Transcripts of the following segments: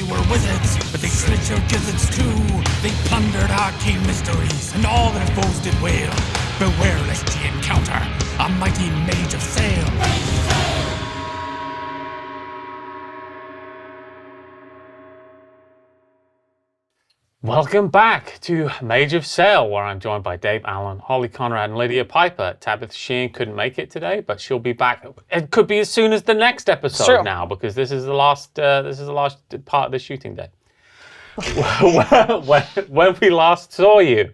were wizards, but they slit your gizzards too. They plundered arcane mysteries, and all their foes did wail. Beware lest ye encounter a mighty Mage of Sail. Welcome back to Mage of Sail, where I'm joined by Dabe Alan, Holly Conrad, and Lidija Piper. Tabitha Sheehan couldn't make it today, but she'll be back. It could be as soon as the next episode now, because this is the last part of the shooting day. when we last saw you,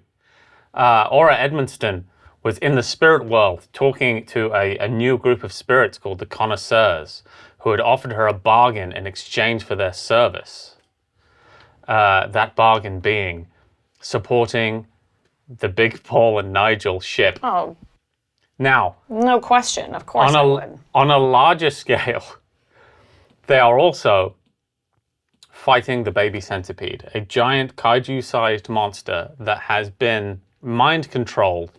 Aura Edmonston was in the spirit world talking to a new group of spirits called the Connoisseurs, who had offered her a bargain in exchange for their service. That bargain being supporting the Big Paul and Nigel ship. Oh. Now. No question, of course I would. On a larger scale, they are also fighting the baby centipede, a giant kaiju-sized monster that has been mind-controlled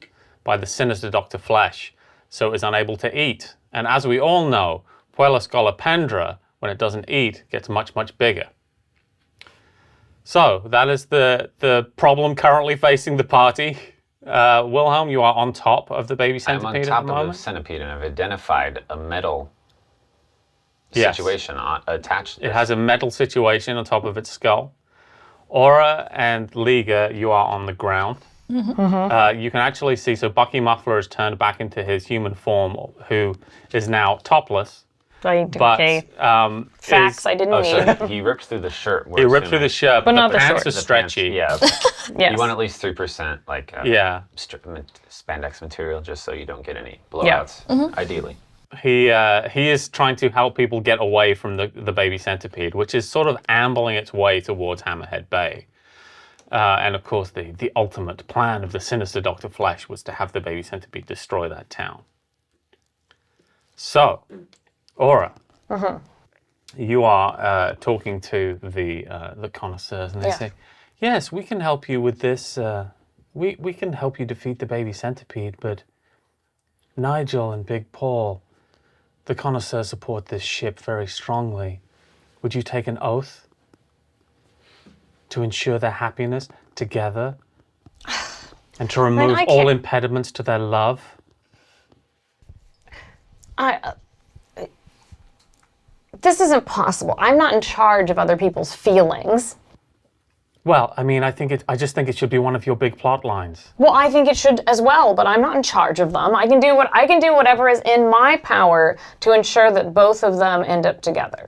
by the sinister Dr. Flesh, so is unable to eat. And as we all know, Puella Scolopendra, when it doesn't eat, gets much, much bigger. So, that is the problem currently facing the party. Wilhelm, you are on top of the baby centipede at the moment? I'm on top of the centipede, and I've identified a metal situation attached to this. It has a metal situation on top of its skull. Aura and Liga, you are on the ground. Mm-hmm. You can actually see, so Bucky Muffler has turned back into his human form, who is now topless. Facts I didn't need. So he ripped through the shirt. He ripped through the shirt, but not the the pants shorts. are stretchy. Yes. You want at least 3% spandex material, just so you don't get any blowouts, ideally. He is trying to help people get away from the baby centipede, which is sort of ambling its way towards Hammerhead Bay. And of course, the ultimate plan of the sinister Dr. Flesh was to have the baby centipede destroy that town. So, Aura, you are talking to the connoisseurs, and they say, "Yes, we can help you with this. We can help you defeat the baby centipede, but Nigel and Big Paul, the connoisseurs support this ship very strongly. Would you take an oath to ensure their happiness together, and to remove all impediments to their love?" This isn't possible. I'm not in charge of other people's feelings. Well, I mean, I just think it should be one of your big plot lines. Well, I think it should as well, but I'm not in charge of them. I can do whatever is in my power to ensure that both of them end up together.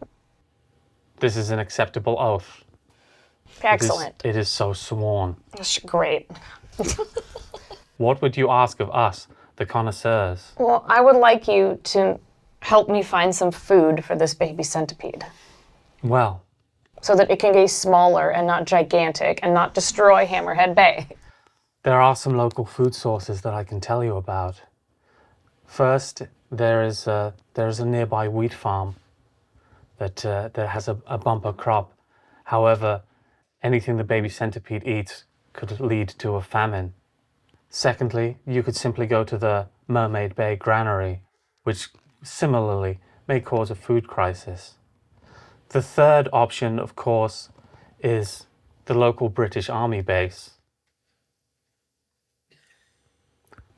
This is an acceptable oath. Excellent. It is so sworn. Great. What would you ask of us, the connoisseurs? Well, I would like you to help me find some food for this baby centipede. Well, so that it can get smaller and not gigantic and not destroy Hammerhead Bay. There are some local food sources that I can tell you about. First, there is a nearby wheat farm that has a bumper crop. However, anything the baby centipede eats could lead to a famine. Secondly, you could simply go to the Mermaid Bay granary, which similarly may cause a food crisis. The third option, of course, is the local British Army base.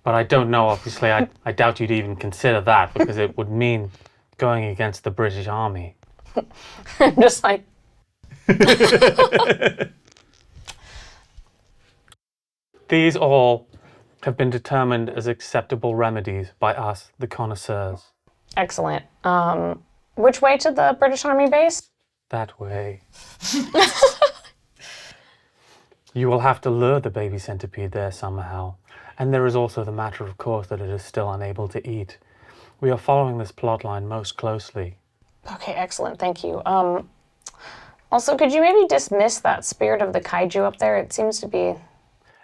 But I don't know, obviously, I doubt you'd even consider that, because it would mean going against the British Army. I'm just like... These all have been determined as acceptable remedies by us, the connoisseurs. Excellent. Which way to the British Army base? That way. You will have to lure the baby centipede there somehow. And there is also the matter, of course, that it is still unable to eat. We are following this plotline most closely. Okay, excellent. Thank you. Also, could you maybe dismiss that spirit of the kaiju up there? It seems to be...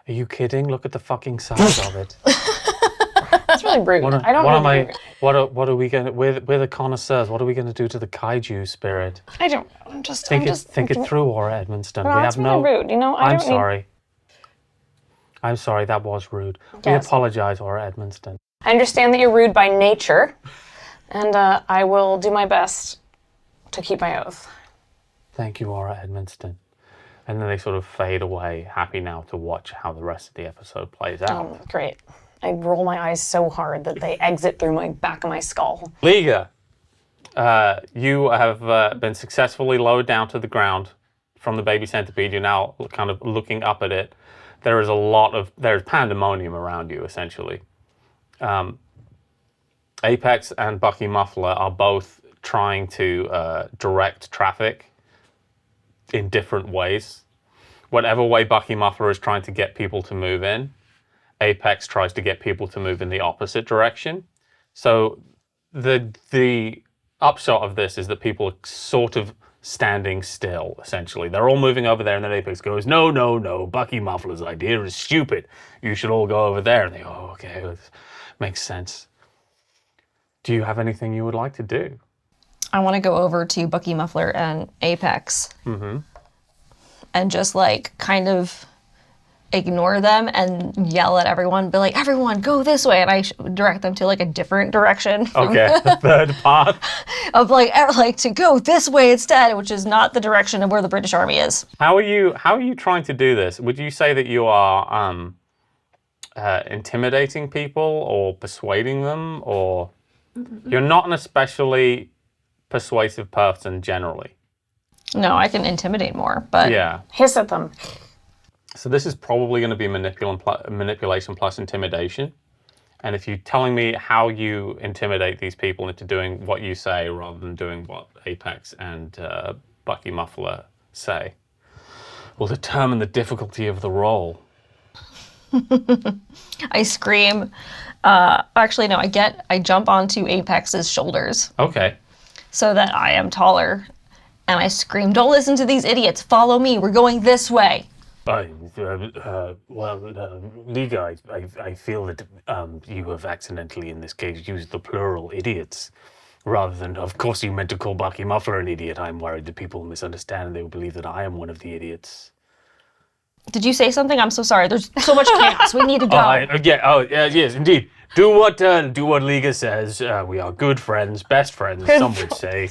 Are you kidding? Look at the fucking size of it. That's really rude. What are we going to... We're the connoisseurs. What are we going to do to the kaiju spirit? I don't know. I'm just think it through, Aura Edmonston. Well, that's really rude. You know, I'm sorry. I'm sorry, that was rude. Yes. We apologize, Aura Edmonston. I understand that you're rude by nature, and I will do my best to keep my oath. Thank you, Aura Edmonston. And then they sort of fade away, happy now to watch how the rest of the episode plays out. Great. I roll my eyes so hard that they exit through my back of my skull. Liga, you have been successfully lowered down to the ground from the baby centipede. You're now kind of looking up at it. There's pandemonium around you, essentially. Apex and Bucky Muffler are both trying to direct traffic in different ways. Whatever way Bucky Muffler is trying to get people to move in, Apex tries to get people to move in the opposite direction. So the upshot of this is that people are sort of standing still, essentially. They're all moving over there, and then Apex goes, no, no, no, Bucky Muffler's idea is stupid. You should all go over there. And they go, oh, okay, this makes sense. Do you have anything you would like to do? I want to go over to Bucky Muffler and Apex. And just like kind of ignore them and yell at everyone, be like, everyone go this way. And I direct them to like a different direction. Okay, the third path. Of like to go this way instead, which is not the direction of where the British Army is. How are you trying to do this? Would you say that you are intimidating people or persuading them, or you're not an especially persuasive person generally? No, I can intimidate more, but Yeah. Hiss at them. So this is probably going to be manipulation plus intimidation. And if you're telling me how you intimidate these people into doing what you say rather than doing what Apex and Bucky Muffler say, will determine the difficulty of the role. I scream. Actually, no, I jump onto Apex's shoulders Okay. so that I am taller. And I scream, don't listen to these idiots. Follow me. We're going this way. Liga, I feel that you have accidentally, in this case, used the plural idiots. Rather than, of course, you meant to call Bucky Muffler an idiot. I'm worried that people will misunderstand and they will believe that I am one of the idiots. Did you say something? I'm so sorry. There's so much chaos. We need to go. Yes, indeed. Do what Liga says. We are good friends, best friends, some would say.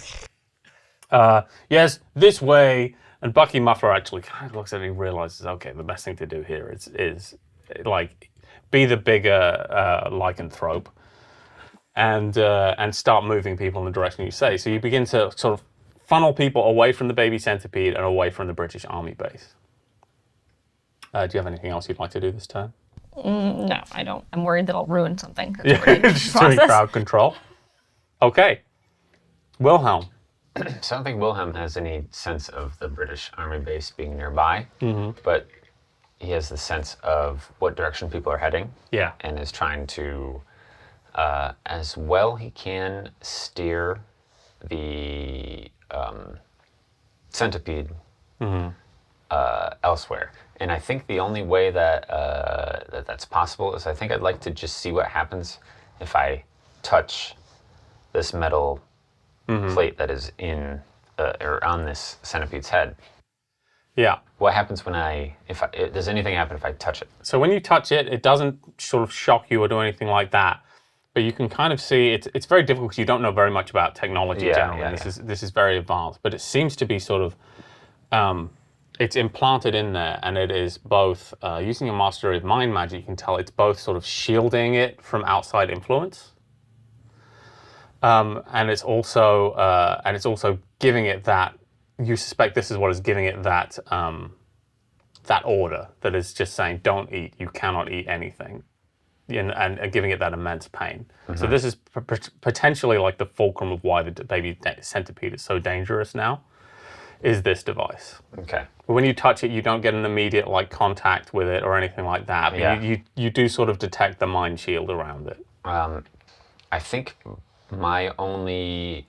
Yes, this way. And Bucky Muffler actually kind of looks at it and realizes, okay, the best thing to do here is like be the bigger lycanthrope and start moving people in the direction you say. So you begin to sort of funnel people away from the baby centipede and away from the British Army base. Do you have anything else you'd like to do this turn? No, I don't. I'm worried that I'll ruin something. Just doing crowd control. Okay. Wilhelm. So I don't think Wilhelm has any sense of the British Army base being nearby, but he has the sense of what direction people are heading. Yeah. And is trying to, as well he can, steer the centipede elsewhere. And I think the only way that that's possible is I think I'd like to just see what happens if I touch this metal plate that is in or on this centipede's head. Yeah. What happens when does anything happen if I touch it? So when you touch it, it doesn't sort of shock you or do anything like that. But you can kind of see it's very difficult because you don't know very much about technology generally. Yeah. This is very advanced, but it seems to be sort of it's implanted in there, and it is both using a mastery of mind magic. You can tell it's both sort of shielding it from outside influence. And it's also giving it that, you suspect this is what is giving it that that order that is just saying, don't eat, you cannot eat anything, and giving it that immense pain. So this is potentially like the fulcrum of why the baby centipede is so dangerous now, is this device. Okay. But when you touch it, you don't get an immediate like contact with it or anything like that. But Yeah. you do sort of detect the mind shield around it. I think my only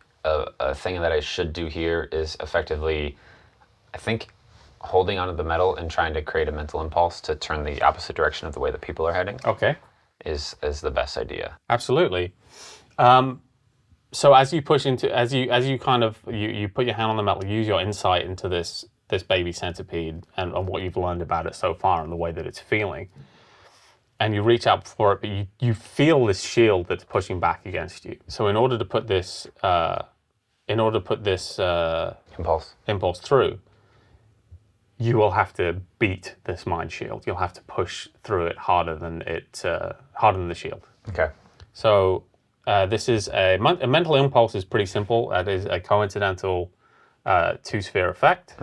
thing that I should do here is effectively, I think, holding onto the metal and trying to create a mental impulse to turn the opposite direction of the way that people are heading. Okay. Is the best idea. Absolutely. So as you push into, as you kind of, you put your hand on the metal, use your insight into this baby centipede and what you've learned about it so far and the way that it's feeling. And you reach out for it, but you feel this shield that's pushing back against you. So in order to put this in order to put this Impulse. through, you will have to beat this mind shield. You'll have to push through it harder than the shield. Okay. So this is a mental impulse is pretty simple. That is a coincidental 2-sphere effect.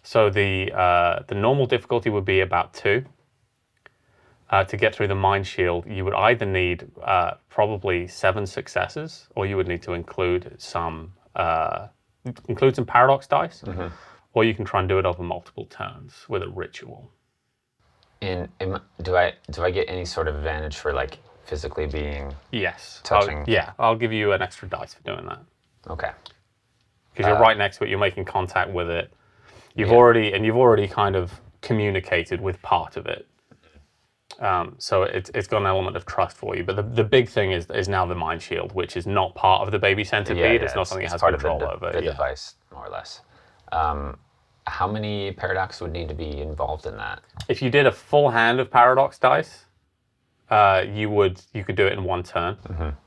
So the normal difficulty would be about 2. To get through the mind shield, you would either need probably 7 successes, or you would need to include some paradox dice, or you can try and do it over multiple turns with a ritual. And do I get any sort of advantage for like physically being Yes. touching? I'll give you an extra dice for doing that. Okay. Because you're right next to it, you're making contact with it. You've already kind of communicated with part of it. So it's got an element of trust for you. But the big thing is now the mind shield, which is not part of the baby centipede. It's not something it has part control of over. the device, more or less. How many paradox would need to be involved in that? If you did a full hand of paradox dice, you could do it in one turn.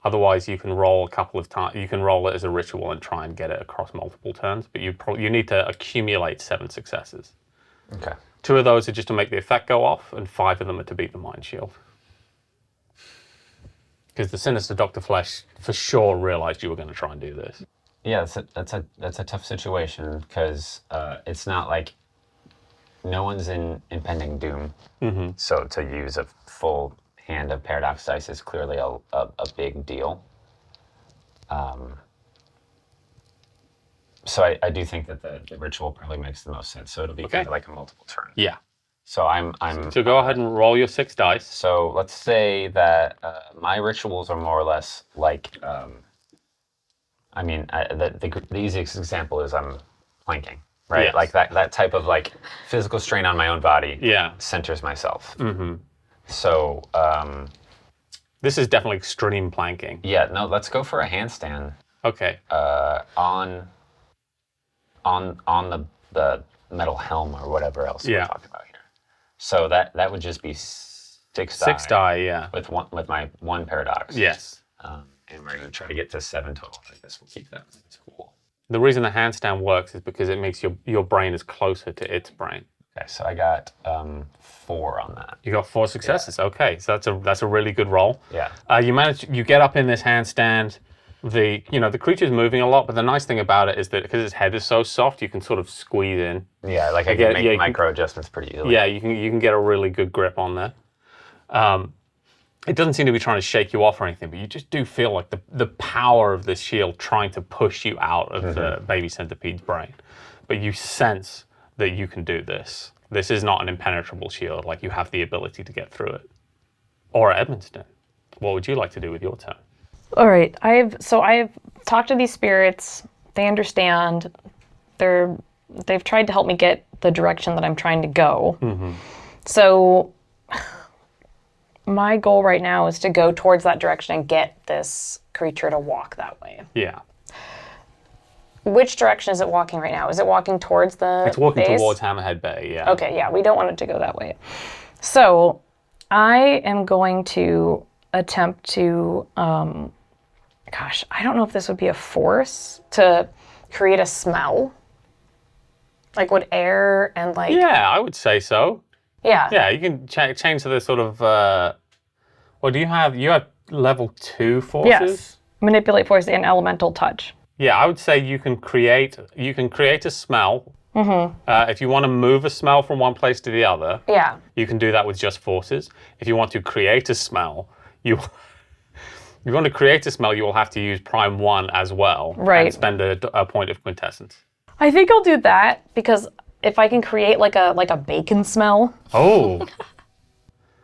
Otherwise, you can roll a couple of times. You can roll it as a ritual and try and get it across multiple turns. But you need to accumulate 7 successes. Okay. 2 of those are just to make the effect go off, and 5 of them are to beat the mind shield. Because the sinister Dr. Flesh for sure realized you were going to try and do this. Yeah, that's a tough situation because it's not like no one's in impending doom. So to use a full hand of paradox dice is clearly a big deal. So I do think that the ritual probably makes the most sense. So it'll be kind of like a multiple turn. Yeah. So I'm. So go ahead and roll your 6 dice. So let's say that my rituals are more or less like. The easiest example is I'm planking, right? Yes. Like that type of like physical strain on my own body. Yeah. Centers myself. So. This is definitely extreme planking. Yeah. No. Let's go for a handstand. Okay. On the metal helm or whatever else we're talking about here. So that would just be 6 die. 6 die, yeah. With my 1 paradox. Yes. And we're going to try to get to 7 total. I guess we'll keep that. That's cool. The reason the handstand works is because it makes your brain is closer to its brain. Okay, so I got 4 on that. You got 4 successes. Yeah. Okay, so that's a really good roll. Yeah. You get up in this handstand. The creature's moving a lot, but the nice thing about it is that because its head is so soft, you can sort of squeeze in. Yeah, like I can make micro adjustments pretty easily. Yeah, you can get a really good grip on there. It doesn't seem to be trying to shake you off or anything, but you just do feel like the power of this shield trying to push you out of the baby centipede's brain. But you sense that you can do this. This is not an impenetrable shield. Like, you have the ability to get through it. Or Edmonton, what would you like to do with your turn? All right, I've talked to these spirits. They understand. They've tried to help me get the direction that I'm trying to go. So my goal right now is to go towards that direction and get this creature to walk that way. Yeah. Which direction is it walking right now? Is it walking towards the It's walking base? towards Hammerhead Bay, yeah. Okay, yeah, we don't want it to go that way. So I am going to attempt to, I don't know if this would be a force to create a smell. Like, would air and like... Yeah, I would say so. Yeah. Yeah, you can change to the sort of, well, you have level 2 forces? Yes. Manipulate force and elemental touch. Yeah, I would say you can create a smell. If you want to move a smell from one place to the other, you can do that with just forces. If you want to create a smell, you want to create a smell, you will have to use Prime 1 as well. Right. And spend a point of quintessence. I think I'll do that because if I can create like a bacon smell. Oh.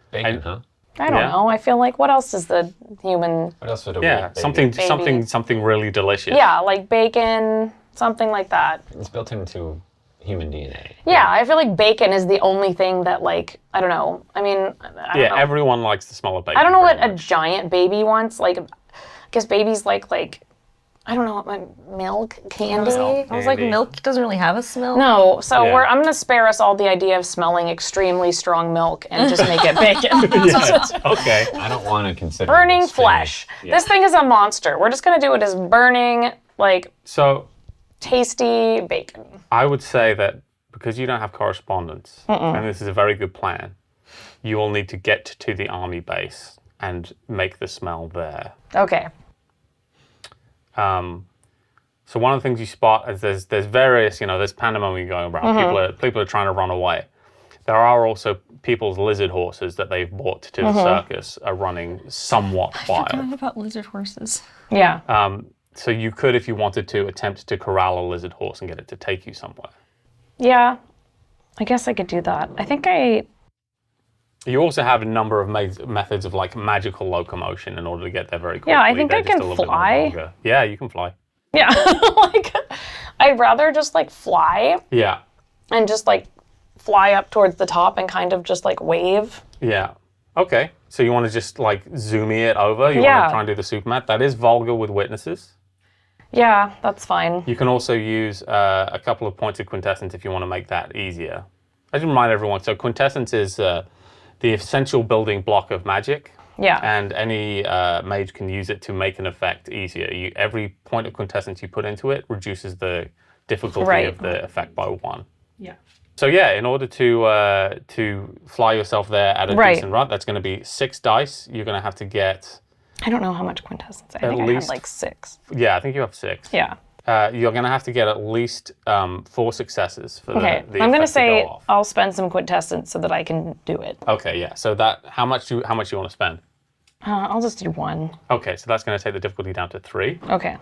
Bacon, huh? I don't know. I feel like what else does the human... What else would it be? Something really delicious. Yeah, like bacon, something like that. It's built into human DNA. Yeah, I feel like bacon is the only thing that, like, I don't know. I mean, I don't know. Everyone likes the smell of bacon. I don't know what a giant baby wants. Like, I guess babies like I don't know what milk, candy. I was like, milk doesn't really have a smell. No, so I'm going to spare us all the idea of smelling extremely strong milk and just make it bacon. Okay. I don't want to consider Burning flesh. Yeah. This thing is a monster. We're just going to do it as burning like So tasty bacon. I would say that because you don't have correspondence, and this is a very good plan, you will need to get to the army base and make the smell there. Okay. So one of the things you spot is there's various, there's pandemonium going around. People are trying to run away. There are also people's lizard horses that they've brought to the circus are running somewhat wild. I forgot about lizard horses. Yeah. So you could, if you wanted to, attempt to corral a lizard horse and get it to take you somewhere. Yeah. I guess I could do that. I think You also have a number of methods of like magical locomotion in order to get there very quickly. Yeah, I think They're I just can a little bit more fly. longer. Yeah, you can fly. Yeah. Like, I'd rather just like fly Yeah. and just like fly up towards the top and kind of just like wave. Yeah. Okay. So you want to just like zoomy it over? You want Yeah. to try and do the Superman? That is vulgar with witnesses. Yeah, that's fine. You can also use a couple of points of quintessence if you want to make that easier. I just remind everyone, so quintessence is the essential building block of magic. Yeah. And any mage can use it to make an effect easier. Every point of quintessence you put into it reduces the difficulty Right. of the effect by 1. Yeah. So yeah, in order to fly yourself there at a Right. decent run, that's going to be 6 dice. You're going to have to get, I don't know how much quintessence. I think I least- had like 6. yeah, I think you have 6. Yeah. You're going to have to get at least 4 successes for Okay. the I'm gonna effect to say go off. I'll spend some quintessence so that I can do it. Okay, yeah. So how much you want to spend? I'll just do 1. Okay, so that's going to take the difficulty down to 3. Okay.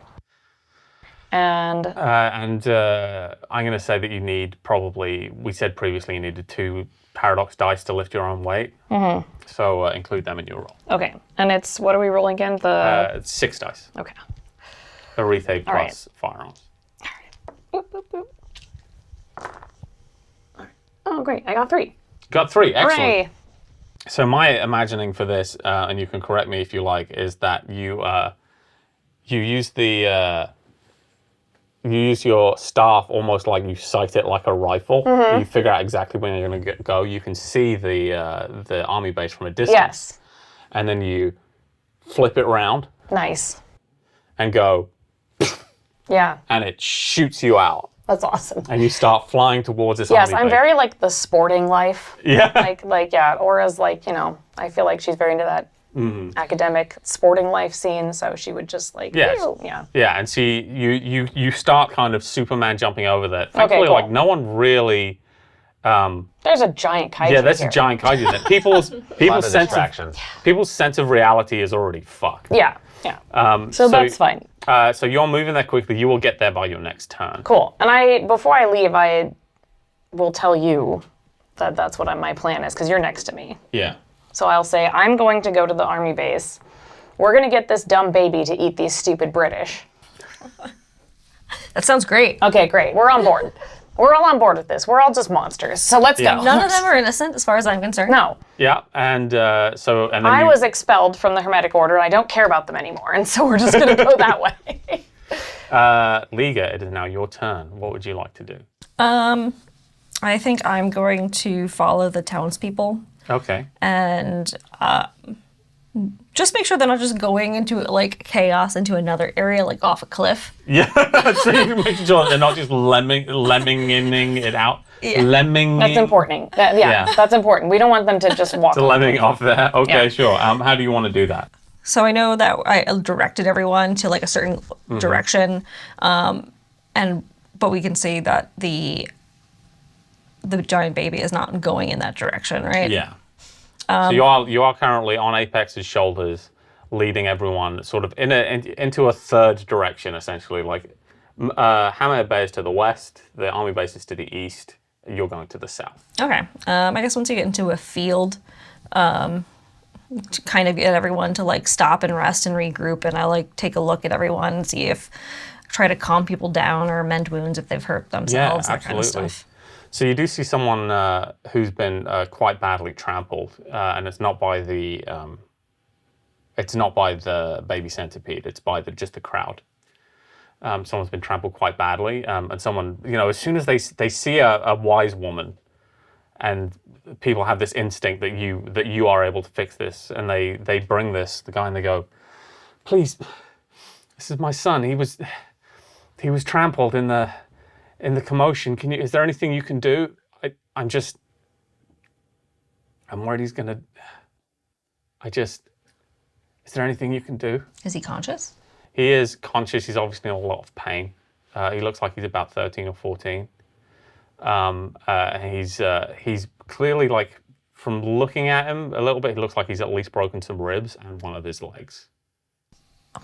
And I'm going to say that you need we said previously you needed 2 paradox dice to lift your own weight. Mm-hmm. So include them in your roll. okay. And it's what are we rolling again? The 6 dice. okay. Arethe All right. plus firearms. Boop, boop, boop. All right. Oh, great! I got 3. Got 3. Excellent. Hooray! So my imagining for this, and you can correct me if you like, is that you use you use your staff almost like you sight it like a rifle. Mm-hmm. You figure out exactly when you're going to go. You can see the army base from a distance. Yes. And then you flip it round Nice. and go, Yeah. and it shoots you out. That's awesome. And you start flying towards this Yes, army I'm base. very like the sporting life. Yeah. Like yeah, Aura's like, I feel like she's very into that academic sporting life scene, so she would just like, Yes. "Ew," yeah. Yeah, and see, you start kind of Superman jumping over that. Thankfully, cool. like, no one really... There's a giant kaiju Yeah, that's here. a giant kaiju there. People's A lot people's of sense of reality is already fucked. Yeah, yeah. So that's fine. So you're moving there quickly. You will get there by your next turn. Cool. And before I leave, I will tell you that that's what my plan is, because you're next to me. Yeah. So I'll say, I'm going to go to the army base. We're going to get this dumb baby to eat these stupid British. That sounds great. Okay, great. We're on board. We're all on board with this. We're all just monsters. So let's Yeah. go. None of them are innocent, as far as I'm concerned. No. Yeah, and then I was expelled from the Hermetic Order, and I don't care about them anymore. And so we're just going to go that way. Liga, it is now your turn. What would you like to do? I think I'm going to follow the townspeople Okay. and just make sure they're not just going into like chaos into another area, like off a cliff. Yeah, so you can make sure that they're not just lemminging it out. Yeah. Lemming. That's important. Yeah. That's important. We don't want them to just walk. Lemming off there. Okay, Yeah. sure. How do you want to do that? So I know that I directed everyone to like a certain direction, but we can see that the giant baby is not going in that direction, right? Yeah. So you are currently on Apex's shoulders, leading everyone sort of into a third direction, essentially. Like Hammerhead Bay is to the west, the army base is to the east. You're going to the south. Okay. I guess once you get into a field, to kind of get everyone to like stop and rest and regroup, and I like take a look at everyone and see if try to calm people down or mend wounds if they've hurt themselves, that kind of stuff. So you do see someone who's been quite badly trampled, and it's not by the baby centipede. It's by just the crowd. Someone's been trampled quite badly, and someone, as soon as they see a wise woman, and people have this instinct that you are able to fix this, and they bring the guy, and they go, please, this is my son. he was trampled in the commotion. Is there anything you can do? I'm worried he's gonna. Is there anything you can do? Is he conscious? He is conscious. He's obviously in a lot of pain. He looks like he's about 13 or 14. He's clearly, like, from looking at him a little bit, he looks like he's at least broken some ribs and one of his legs.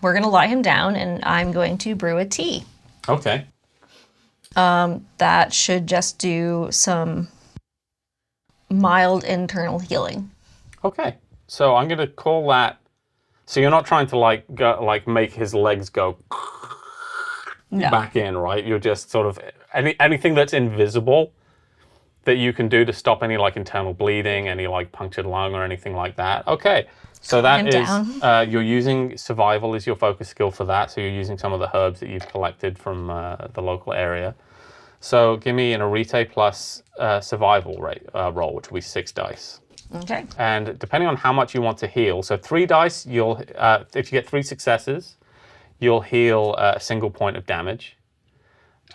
We're going to lie him down, and I'm going to brew a tea. Okay. That should just do some mild internal healing. Okay. So I'm going to call that... So you're not trying to, make his legs go back in, right? You're just sort of... Anything that's invisible that you can do to stop any, like, internal bleeding, any, like, punctured lung or anything like that. Okay. So that is... you're using survival as your focus skill for that. So you're using some of the herbs that you've collected from the local area. So give me an Arete plus survival roll, which will be 6 dice. Okay. And depending on how much you want to heal, so 3 dice, you'll if you get 3 successes, you'll heal a single point of damage.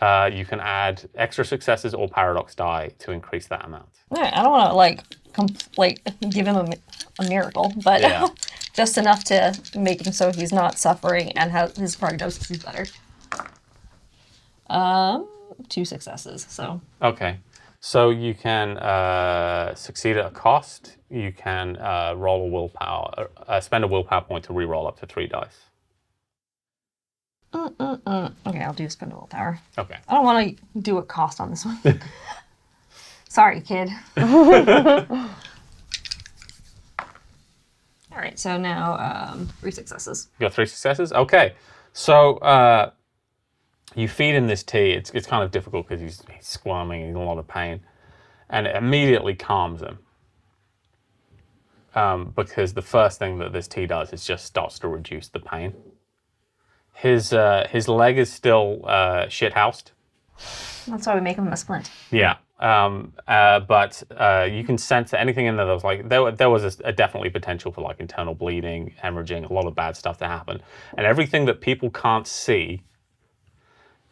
You can add extra successes or paradox die to increase that amount. All right, I don't want to give him a miracle, but just enough to make him so he's not suffering and his prognosis is better. 2 successes. So. Okay. So you can succeed at a cost. You can roll a willpower, spend a willpower point to re-roll up to 3 dice. Okay, I'll do spend a willpower. Okay. I don't want to do a cost on this one. Sorry, kid. All right, so now 3 successes. You got 3 successes? Okay. So you feed him this tea. It's kind of difficult because he's squirming, he's in a lot of pain. And it immediately calms him. Because the first thing that this tea does is just starts to reduce the pain. His leg is still shithoused. That's why we make him a splint. Yeah. But you can sense that anything in there that was like, there was a definitely potential for like internal bleeding, hemorrhaging, a lot of bad stuff to happen. And everything that people can't see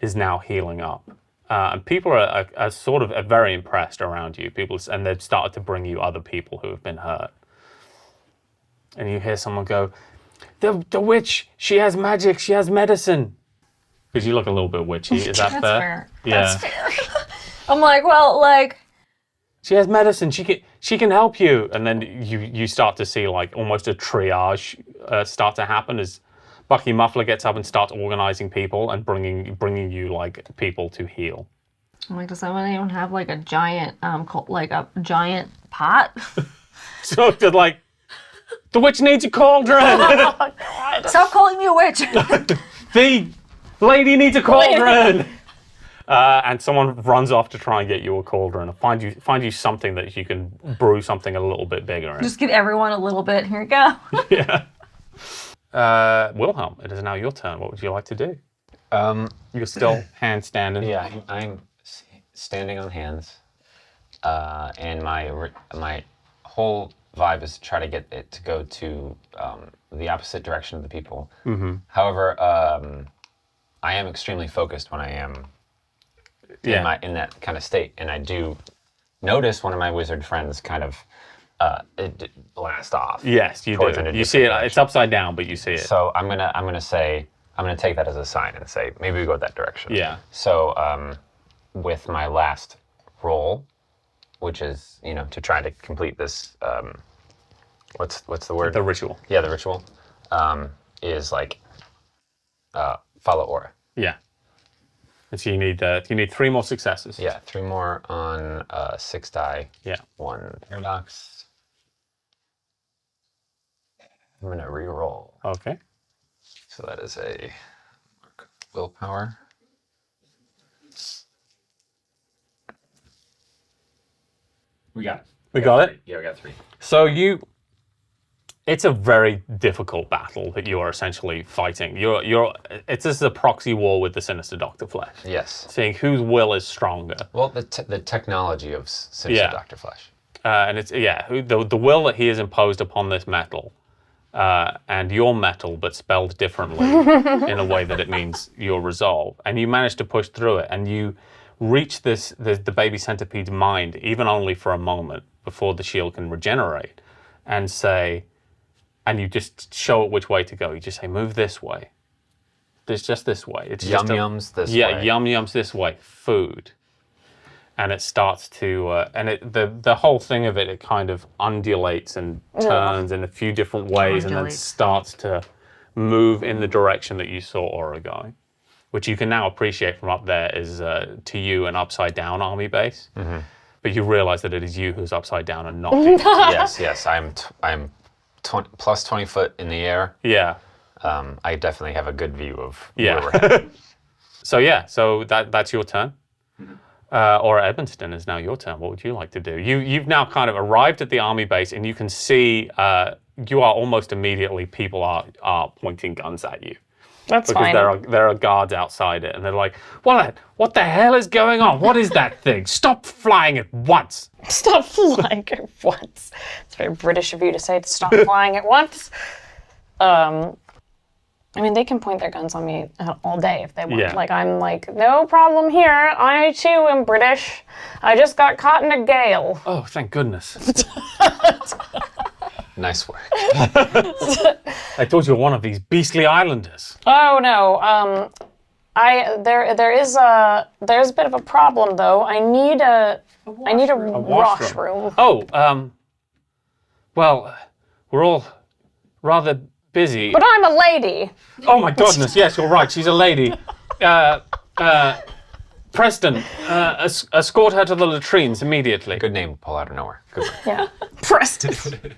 is now healing up. And people are sort of very impressed around you. And they've started to bring you other people who have been hurt. And you hear someone go, the witch, she has magic, she has medicine. Because you look a little bit witchy, is that That's fair? fair. Yeah. That's fair. I'm like, well, like... She has medicine, she can help you. And then you start to see like almost a triage start to happen as Bucky Muffler gets up and starts organizing people and bringing you like people to heal. I'm like, does anyone even have like a giant, giant pot? So they're like, the witch needs a cauldron. Stop calling me a witch. The lady needs a cauldron. And someone runs off to try and get you a cauldron and find you something that you can brew something a little bit bigger in. Just give everyone a little bit. Here you go. Yeah. Wilhelm, it is now your turn. What would you like to do? You're still handstanding. Yeah, I'm standing on hands, and my whole vibe is to try to get it to go to the opposite direction of the people. Mm-hmm. However, I am extremely focused when I am in that kind of state, and I do notice one of my wizard friends kind of blast off. Yes, you do. You see it. It's upside down, but you see it. So I'm gonna take that as a sign and say maybe we go that direction. Yeah. So with my last roll, which is to try to complete this, what's the word? The ritual. Yeah, the ritual is like follow aura. Yeah. And so you need 3 more successes. Yeah, 3 more on 6 die. Yeah. 1 paradox. I'm gonna re-roll. Okay. So that is a willpower. We got it. We got it? Yeah, we got 3. So it's a very difficult battle that you are essentially fighting. It's just a proxy war with the Sinister Dr. Flesh. Yes. Seeing whose will is stronger. Well, the technology of Sinister Dr. Flesh. And it's the will that he has imposed upon this metal and you're metal, but spelled differently in a way that it means your resolve. And you manage to push through it, and you reach the baby centipede's mind, even only for a moment, before the shield can regenerate, and you just show it which way to go. You just say, move this way. There's just this way. It's Yum yums this way. Yeah, yum yums this way. Food. And it starts to, the whole thing of it kind of undulates and turns in a few different ways, and then starts to move in the direction that you saw Aura going, which you can now appreciate from up there is to you an upside down army base. Mm-hmm. But you realize that it is you who's upside down and not you. Yes. I'm plus 20 foot in the air. Yeah. I definitely have a good view of where we're headed. So that's your turn. Or Edmonton is now your turn. What would you like to do? You've now kind of arrived at the army base, and you can see you are almost immediately, people are pointing guns at you. That's because fine. there are guards outside it, and they're like, what the hell is going on? What is that thing? Stop flying at once. Stop flying at once. It's very British of you to say to stop flying at once. I mean, they can point their guns on me all day if they want. Yeah. Like, I'm like, no problem here. I, too, am British. I just got caught in a gale. Oh, thank goodness. Nice work. I thought you were one of these beastly islanders. Oh, no. There's a bit of a problem, though. I need a washroom. Oh, well, we're all rather busy. But I'm a lady. Oh my goodness, yes, you're right. She's a lady. Preston, escort her to the latrines immediately. Good name, pull out of nowhere. Good work. Yeah. Preston.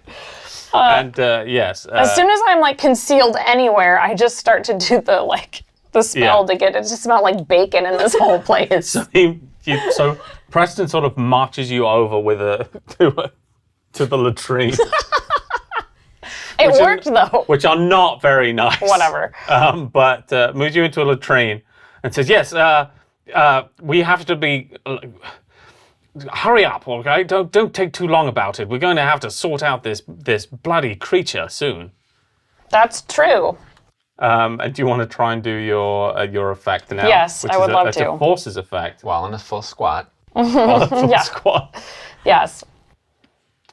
And yes. As soon as I'm like concealed anywhere, I just start to do the spell to get it to smell like bacon in this whole place. So Preston sort of marches you over to the latrine. It worked though. Which are not very nice. Whatever. But moves you into a latrine and says, yes, we have to be... hurry up, okay? Don't take too long about it. We're going to have to sort out this bloody creature soon. That's true. And do you want to try and do your effect now? Yes, I would love to. It's a forces effect. While in a full squat. Squat. Yes.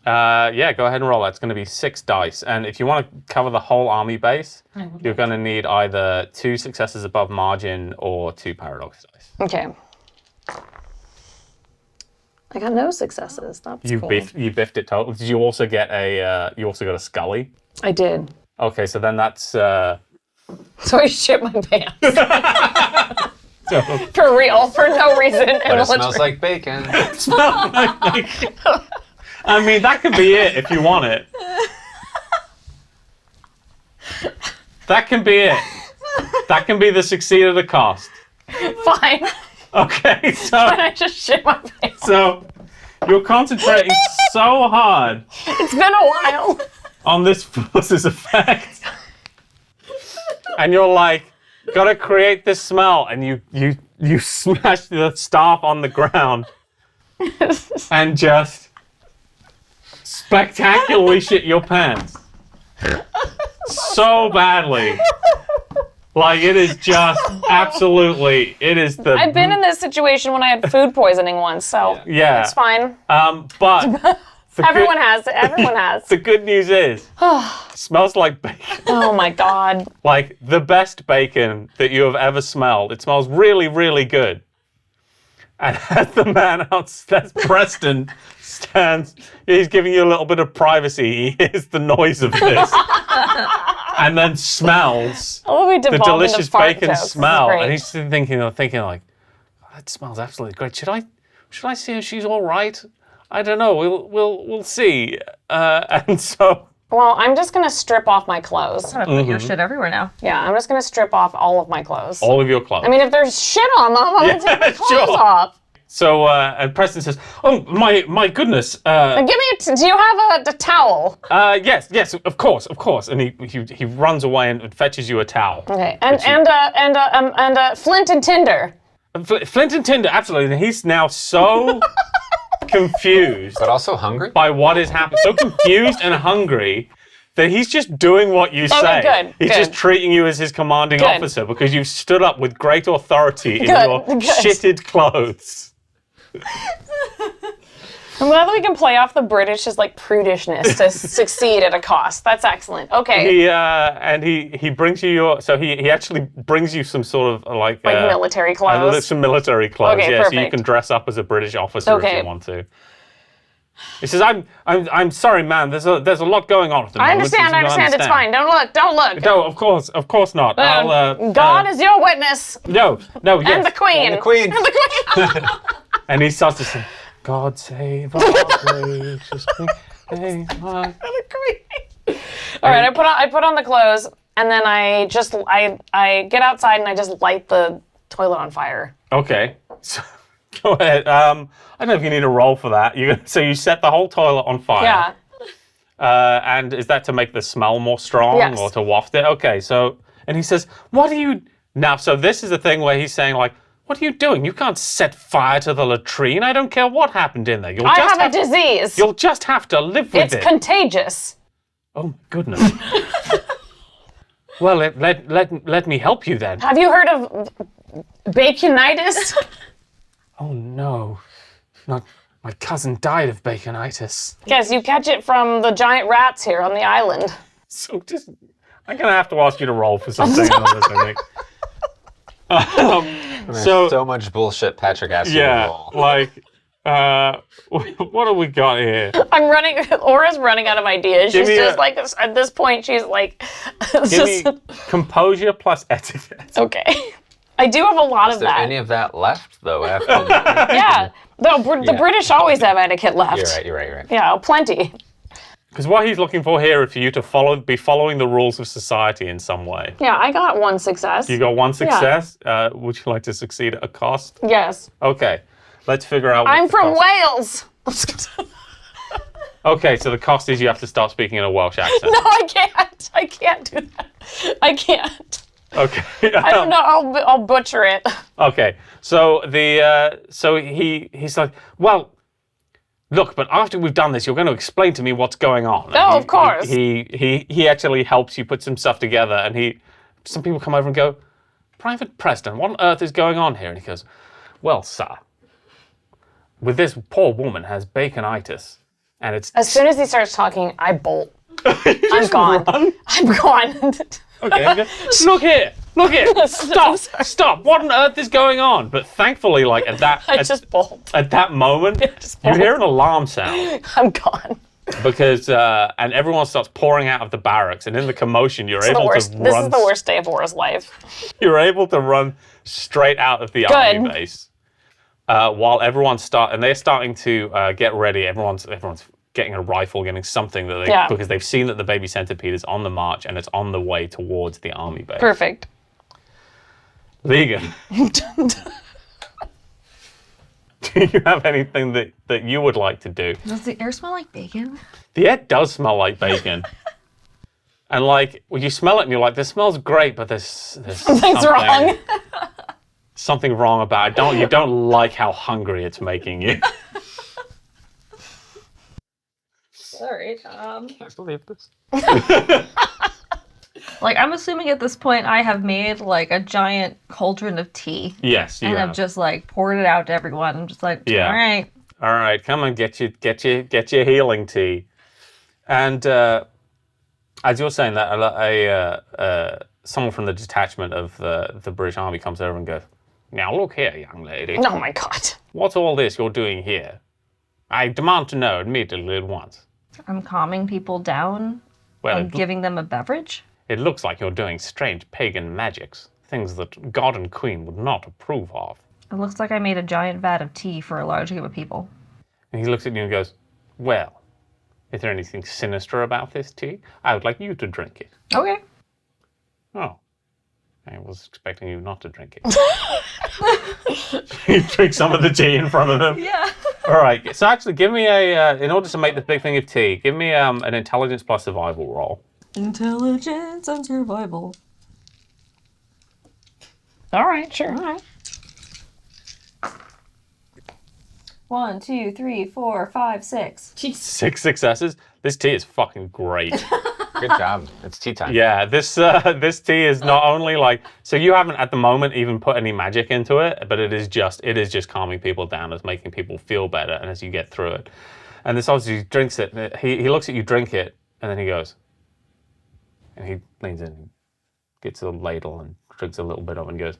Yeah, go ahead and roll. That's going to be 6 dice. And if you want to cover the whole army base, you're going to need either 2 successes above margin or 2 paradox dice. Okay. I got no successes. That's cool. You biffed it total. Did you also get a Scully? I did. Okay, so then that's... So I shit my pants. For real, for no reason. But it smells like bacon. Smells like bacon. I mean, that could be it if you want it. That can be it. That can be the succeed at a cost. Fine. Okay, so... And I just shit my pants. So, you're concentrating so hard It's been a while. on this forces effect. And you're like, gotta create this smell. And you smash the staff on the ground. And just... spectacularly shit your pants. So badly. Like, it is just absolutely, it is the... I've been in this situation when I had food poisoning once, so Yeah. it's fine. But... Everyone has it. Everyone has. The good news is, it smells like bacon. Oh my God. Like, the best bacon that you have ever smelled. It smells really, really good. And as the man outside, Preston, stands, he's giving you a little bit of privacy. He hears the noise of this. And then smells the delicious bacon smell. And he's thinking like, that smells absolutely great. Should I see if she's all right? I don't know. We'll see. And so... Well, I'm just going to strip off my clothes. I'm gonna put your shit everywhere now. Yeah, I'm just going to strip off all of my clothes. All of your clothes. I mean, if there's shit on them, I'm going to take my clothes off. So, and Preston says, "Oh my goodness! Do you have a towel?" Yes, of course. And he runs away and fetches you a towel. Okay, and flint and tinder. Flint and tinder, absolutely. And he's now so confused, But also hungry? by what is happening. So confused and hungry that he's just doing what you say. good, He's good. just treating you as his commanding Good. officer because you've stood up with great authority in Good, your good. shitted clothes. I'm glad that we can play off the British as like prudishness to succeed at a cost. That's excellent. Okay. He brings you he actually brings you some sort of like military clothes. some military clothes. Okay, yeah, so you perfect. can dress up as a British officer if Okay. you want to. He says, "I'm sorry, man. There's a lot going on at the I moment. understand. It's fine. Don't look. No, of course not. God is your witness. No, yes. And the Queen. And the Queen. And the Queen. And he starts to sing, God save our gracious Queen. Hey, my... And the Queen. All right, I put on the clothes, and then I get outside and I just light the toilet on fire. Okay, so go ahead. I don't know if you need a roll for that. So you set the whole toilet on fire. Yeah. And is that to make the smell more strong Yes. or to waft it? Okay, so, and he says, what are you, now, so this is the thing where he's saying like, what are you doing? You can't set fire to the latrine. I don't care what happened in there. I have a disease. You'll just have to live with It's it. contagious. Oh, goodness. Well, let me help you then. Have you heard of baconitis? Oh, no. Not, my cousin died of baconitis. Yes, you catch it from the giant rats here on the island. So just, I'm going to have to ask you to roll for something. I think. So much bullshit Patrick asked you to roll. Like, what have we got here? I'm running. Aura's running out of ideas. She's me just a- like at this point. She's like, Give me composure plus etiquette. okay. I do have a lot Is of there that. any of that left though? After Yeah. The British always have etiquette left. You're right. Yeah, plenty. Because what he's looking for here is for you to be following the rules of society in some way. Yeah, I got one success. You got one success. Would you like to succeed at a cost? Yes. Okay, let's figure out. I'm what the from cost- Wales. Okay, so the cost is you have to start speaking in a Welsh accent. No, I can't. I can't do that. I can't. Okay. I don't know. I'll butcher it. Okay, so he's like, well, look, but after we've done this, you're going to explain to me what's going on. Oh, of course. He actually helps you put some stuff together, and some people come over and go, Private Preston, what on earth is going on here? And he goes, well, sir, with this poor woman has baconitis, and it's As soon as he starts talking, I bolt. I'm gone. run? I'm gone. Okay, and he goes, look here, stop! What on earth is going on? But thankfully, like I just bolt. at that moment, just you bolt. hear an alarm sound. I'm gone. Because and everyone starts pouring out of the barracks, and in the commotion, you're able to This run. is the worst day of Aura's life. You're able to run straight out of the army base, while they're starting to get ready. Everyone's getting a rifle, getting something because they've seen that the baby centipede is on the march and it's on the way towards the army base. Perfect. Legan, do you have anything that you would like to do? Does the air smell like bacon? The air does smell like bacon. And like, when you smell it and you're like, this smells great, but there's Something's wrong. something wrong about it. You don't like how hungry it's making you. All right. I believe this. Like, I'm assuming at this point I have made like a giant cauldron of tea. Yes, you And have. I've just like poured it out to everyone. I'm just like, Yeah. all right. All right, come on, get your healing tea. And as you're saying that, someone from the detachment of the British Army comes over and goes, now look here, young lady. Oh my God. What's all this you're doing here? I demand to know immediately at once. I'm calming people down. Well, I'm giving them a beverage. it looks like you're doing strange pagan magics, things that God and Queen would not approve of. It looks like I made a giant vat of tea for a large group of people. And he looks at you and goes, well, is there anything sinister about this tea? I would like you to drink it. Okay. Oh. I was expecting you not to drink it. You drink some of the tea in front of him. Yeah. All right. So actually, give me in order to make this big thing of tea, give me an intelligence plus survival roll. Intelligence and survival. All right, sure. All right. 1, 2, 3, 4, 5, 6. 6 successes. This tea is fucking great. Good job. It's tea time. Yeah, this tea is not only like, so you haven't at the moment even put any magic into it, but it is just calming people down, it's making people feel better, and as you get through it. And this obviously drinks it. And he looks at you, drink it, and then he goes, and he leans in, and gets a ladle and drinks a little bit of it, and goes,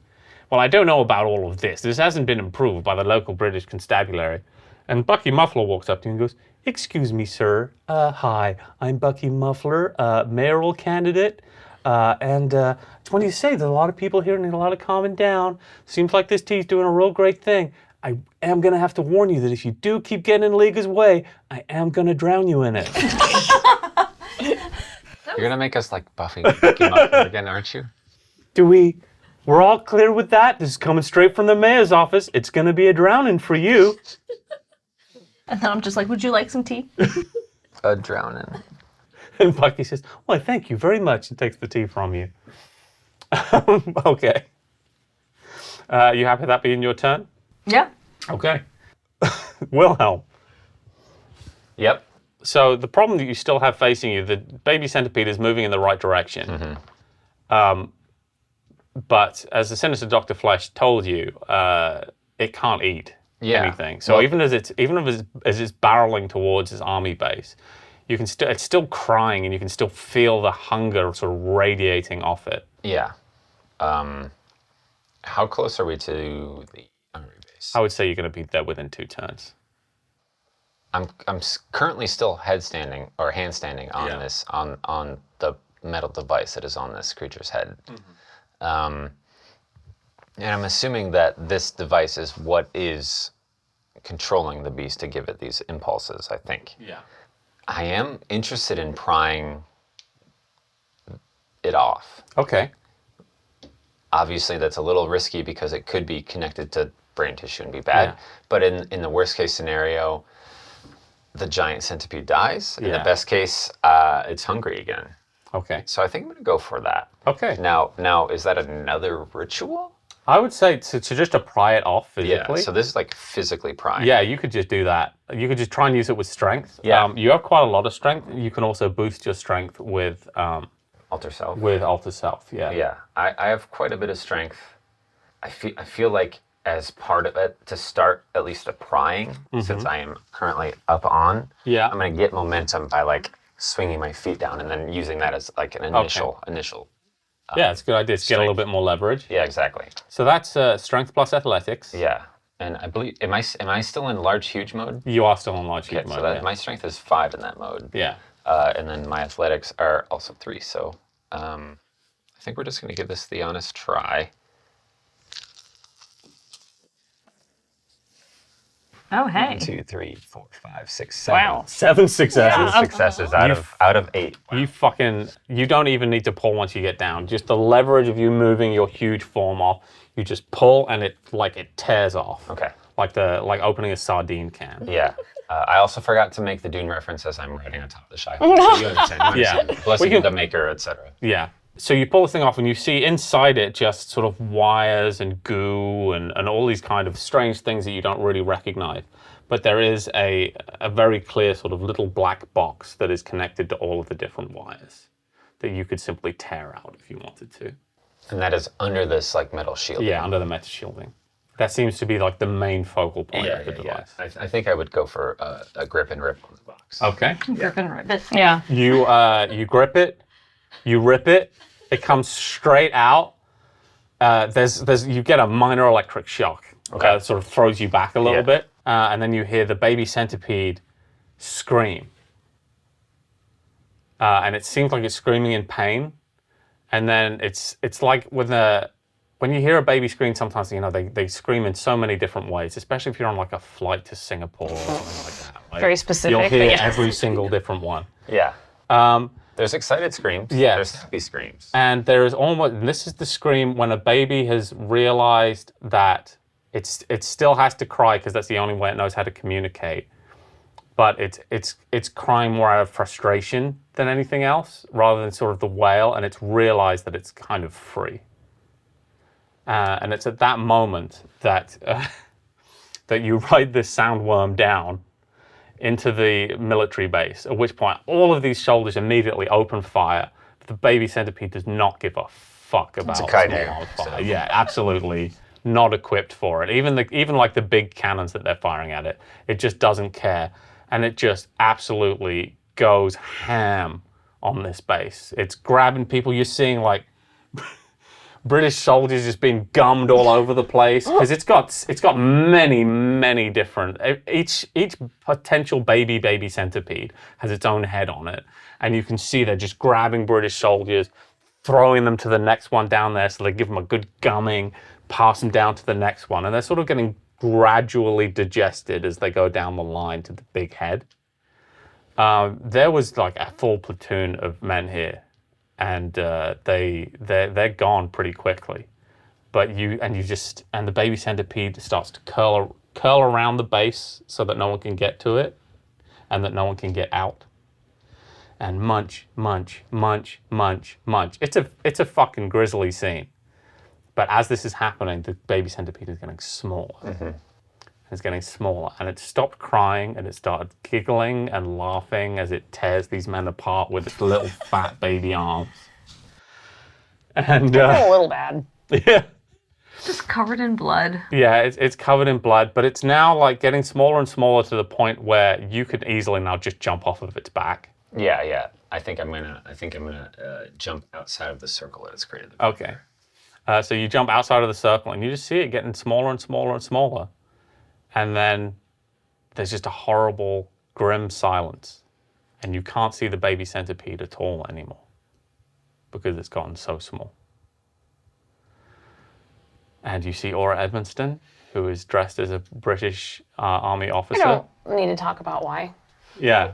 well, I don't know about all of this. This hasn't been improved by the local British constabulary. And Bucky Muffler walks up to you and goes, excuse me, sir. Hi, I'm Bucky Muffler, mayoral candidate. And it's when you say that a lot of people here need a lot of calming down. Seems like this tea's doing a real great thing. I am going to have to warn you that if you do keep getting in Liga's way, I am going to drown you in it. You're going to make us like Bucky Muffler again, aren't you? We're all clear with that? This is coming straight from the mayor's office. It's going to be a drowning for you. And then I'm just like, would you like some tea? A drowning. And Bucky says, why, thank you very much, and takes the tea from you. Okay. You happy that being your turn? Yeah. Okay. Wilhelm. Yep. So the problem that you still have facing you, the baby centipede is moving in the right direction. But as the sinister Dr. Flesh told you, it can't eat anything. So even as it's barreling towards its army base, you can it's still crying, and you can still feel the hunger sort of radiating off it. Yeah. How close are we to the army base? I would say you're going to be there within 2 turns. I'm currently still handstanding on this on the metal device that is on this creature's head. And I'm assuming that this device is what is controlling the beast to give it these impulses, I think. Yeah. I am interested in prying it off. Okay. Obviously, that's a little risky because it could be connected to brain tissue and be bad. Yeah. But in the worst case scenario, the giant centipede dies. In the best case, it's hungry again. Okay. So I think I'm going to go for that. Okay. Now, is that another ritual? I would say to just to pry it off physically. Yeah, so this is like physically prying. Yeah, you could just do that. You could just try and use it with strength. Yeah. You have quite a lot of strength. You can also boost your strength with Alter self. With Alter Self, yeah. Yeah, I have quite a bit of strength. I feel like as part of it, to start at least the prying, since I am currently up on, I'm going to get momentum by like swinging my feet down and then using that as like an initial. Yeah, it's a good idea to get a little bit more leverage. Yeah, exactly. So that's strength plus athletics. Yeah, and I believe am I still in large huge mode? You are still in large huge mode. So my strength is 5 in that mode. Yeah. And then my athletics are also 3. So I think we're just going to give this the honest try. Oh, hey. 1, 2, 3, 4, 5, 6, 7. Wow. 7 successes. Yeah. Successes out of 8. Wow. You don't even need to pull once you get down. Just the leverage of you moving your huge form off, you just pull and it tears off. Okay. Like opening a sardine can. Yeah. I also forgot to make the Dune reference as I'm riding on top of the Shy. So you understand. Yeah. Blessing of the Maker, etc. Yeah. So you pull this thing off and you see inside it just sort of wires and goo and all these kind of strange things that you don't really recognize. But there is a very clear sort of little black box that is connected to all of the different wires that you could simply tear out if you wanted to. And that is under this like metal shield. Yeah, under the metal shielding. That seems to be like the main focal point of the device. I think I would go for a grip and rip on the box. Okay. Grip and rip it. Yeah. You grip it, you rip it, it comes straight out. You get a minor electric shock. Okay. It sort of throws you back a little bit, and then you hear the baby centipede scream. And it seems like it's screaming in pain. And then it's like when you hear a baby scream, sometimes they scream in so many different ways, especially if you're on like a flight to Singapore or something like that. Like, Very specific. You'll hear but every single different one. Yeah. There's excited screams. Yes. There's happy screams. And there is this is the scream when a baby has realized that it still has to cry because that's the only way it knows how to communicate. But it's crying more out of frustration than anything else, rather than sort of the wail, and it's realized that it's kind of free. And it's at that moment that that you ride this soundworm down into the military base, at which point all of these soldiers immediately open fire. The baby centipede does not give a fuck about a kaiju, small arms fire. so. Yeah, absolutely not equipped for it. Even like the big cannons that they're firing at it, it just doesn't care. And it just absolutely goes ham on this base. It's grabbing people. You're seeing like British soldiers just being gummed all over the place because it's got many different. Each potential baby centipede has its own head on it, and you can see they're just grabbing British soldiers, throwing them to the next one down there, so they give them a good gumming, pass them down to the next one, and they're sort of getting gradually digested as they go down the line to the big head. There was like a full platoon of men here. And they're gone pretty quickly, but the baby centipede starts to curl around the base so that no one can get to it, and that no one can get out. And munch. It's a fucking grisly scene. But as this is happening, the baby centipede is getting smaller. Mm-hmm. It's getting smaller, and it stopped crying, and it started giggling and laughing as it tears these men apart with its little fat baby arms. And I feel a little bad. yeah, Just covered in blood. yeah, it's covered in blood, but it's now like getting smaller and smaller to the point where you could easily now just jump off of its back. Yeah. I think I'm gonna jump outside of the circle that it's created. Okay, so you jump outside of the circle, and you just see it getting smaller and smaller and smaller. And then there's just a horrible, grim silence. And you can't see the baby centipede at all anymore because it's gotten so small. And you see Aura Edmonston, who is dressed as a British Army officer. We don't need to talk about why. Yeah.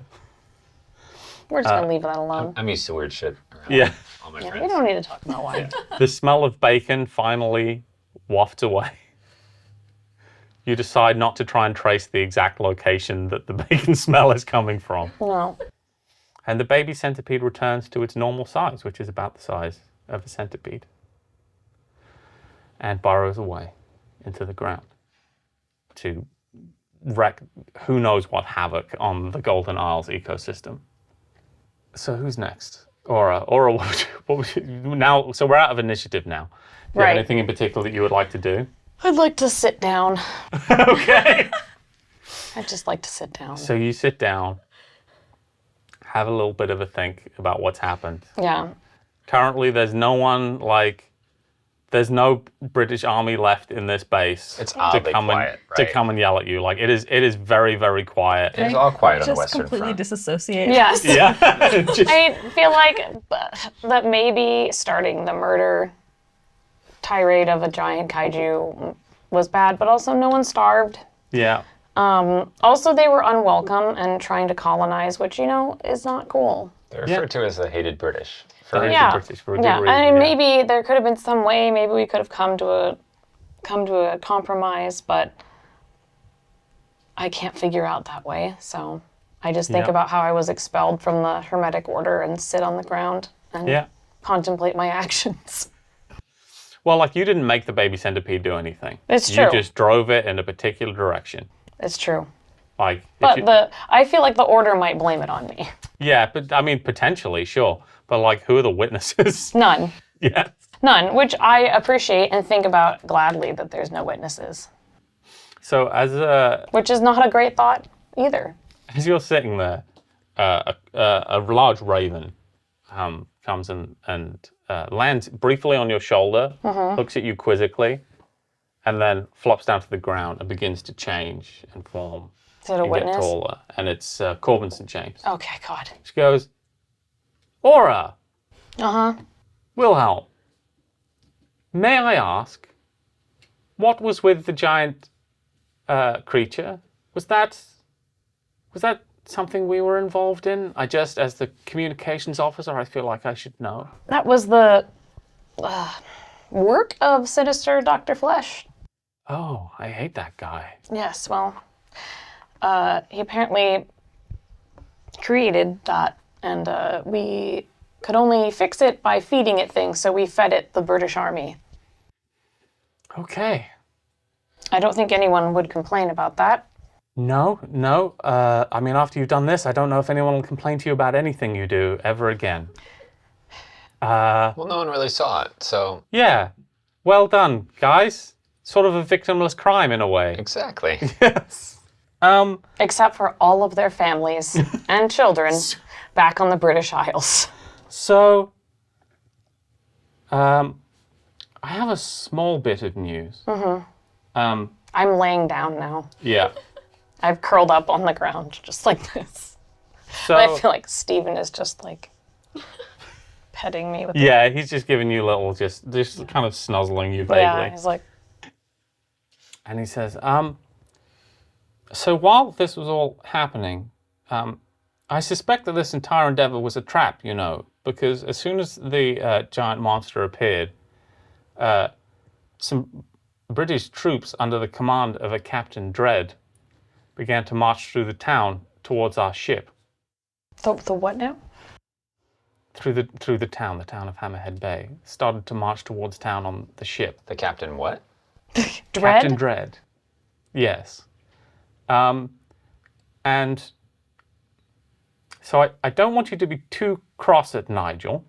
We're just going to leave that alone. I'm used to weird shit around Yeah. all my Yeah, friends. we don't need to talk about why. The smell of bacon finally wafts away. You decide not to try and trace the exact location that the bacon smell is coming from. No. And the baby centipede returns to its normal size, which is about the size of a centipede, and burrows away into the ground to wreak who knows what havoc on the Golden Isles ecosystem. So who's next? Aura, what would you now? So we're out of initiative now. Do you have Right. anything in particular that you would like to do? I'd like to sit down. Okay. I'd just like to sit down. So you sit down, have a little bit of a think about what's happened. Yeah. Currently, there's no British army left in this base It's to oddly come quiet, to right? come and yell at you. Like it is very, very quiet. It's all quiet on the Just Western completely Front. disassociate. Yes. Yeah. Just- I feel like that maybe starting the murder tirade of a giant kaiju was bad, but also no one starved. yeah. Also, they were unwelcome and trying to colonize, which, is not cool. They're referred to as the hated British. For Hated Yeah. British for a good Yeah, reason, I mean, yeah. maybe there could have been some way. Maybe we could have come to a compromise, but I can't figure out that way. So I just think Yeah. about how I was expelled from the Hermetic Order and sit on the ground and Yeah. contemplate my actions. Well, like you didn't make the baby centipede do anything. It's You true. just drove it in a particular direction. It's true. Like, if But you- I feel like the Order might blame it on me. yeah, but I mean, potentially, sure. But like, who are the witnesses? None. Yeah. None, which I appreciate and think about gladly that there's no witnesses, So which is not a great thought either. as you're sitting there, a large raven comes and lands briefly on your shoulder, looks at you quizzically, and then flops down to the ground and begins to change and form Is it a and witness? get taller. And it's Corbin St. James. Okay, God. She goes, Aura, Uh-huh. Wilhelm, may I ask, what was with the giant creature? Was that something we were involved in? I just, as the communications officer, I feel like I should know. That was the work of Sinister Dr. Flesh. Oh, I hate that guy. Yes, well, he apparently created that, and we could only fix it by feeding it things, so we fed it the British Army. Okay. I don't think anyone would complain about that. No. I mean, after you've done this, I don't know if anyone will complain to you about anything you do ever again. Well, no one really saw it, so... Yeah. Well done, guys. Sort of a victimless crime in a way. Exactly. Yes. Except for all of their families and children back on the British Isles. So, I have a small bit of news. I'm laying down now. Yeah. I've curled up on the ground just like this. So, I feel like Stephen is just like petting me with yeah, he's just giving you little, just kind of snuzzling you vaguely. Yeah, he's like, And he says, so while this was all happening, I suspect that this entire endeavor was a trap, you know, because as soon as the giant monster appeared, some British troops under the command of a Captain Dread began to march through the town towards our ship. the what now? Through the town of Hammerhead Bay. Started to march towards town on the ship. The captain what? Dread? Captain Dread. Yes. And so I don't want you to be too cross at Nigel.